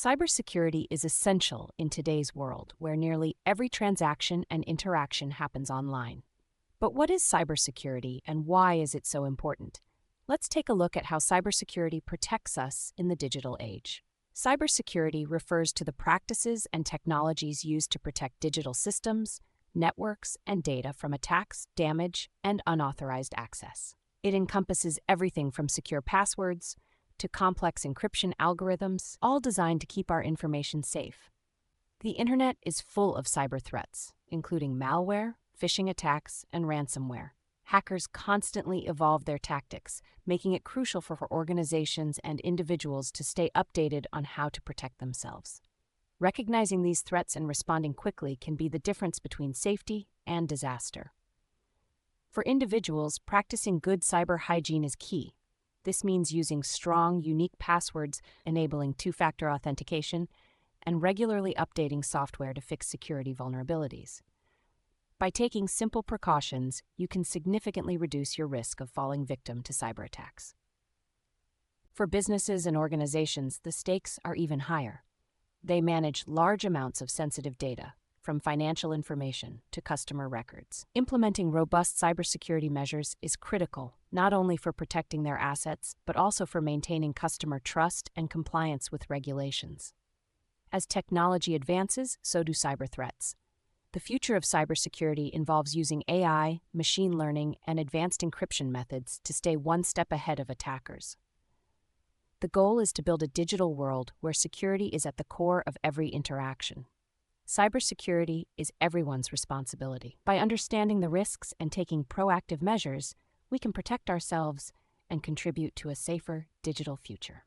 Cybersecurity is essential in today's world where nearly every transaction and interaction happens online. But what is cybersecurity and why is it so important? Let's take a look at how cybersecurity protects us in the digital age. Cybersecurity refers to the practices and technologies used to protect digital systems, networks, and data from attacks, damage, and unauthorized access. It encompasses everything from secure passwords to complex encryption algorithms, all designed to keep our information safe. The internet is full of cyber threats, including malware, phishing attacks, and ransomware. Hackers constantly evolve their tactics, making it crucial for organizations and individuals to stay updated on how to protect themselves. Recognizing these threats and responding quickly can be the difference between safety and disaster. For individuals, practicing good cyber hygiene is key. This means using strong, unique passwords, enabling two-factor authentication, and regularly updating software to fix security vulnerabilities. By taking simple precautions, you can significantly reduce your risk of falling victim to cyber attacks. For businesses and organizations, the stakes are even higher. They manage large amounts of sensitive data, from financial information to customer records. Implementing robust cybersecurity measures is critical, not only for protecting their assets, but also for maintaining customer trust and compliance with regulations. As technology advances, so do cyber threats. The future of cybersecurity involves using AI, machine learning, and advanced encryption methods to stay one step ahead of attackers. The goal is to build a digital world where security is at the core of every interaction. Cybersecurity is everyone's responsibility. By understanding the risks and taking proactive measures, we can protect ourselves and contribute to a safer digital future.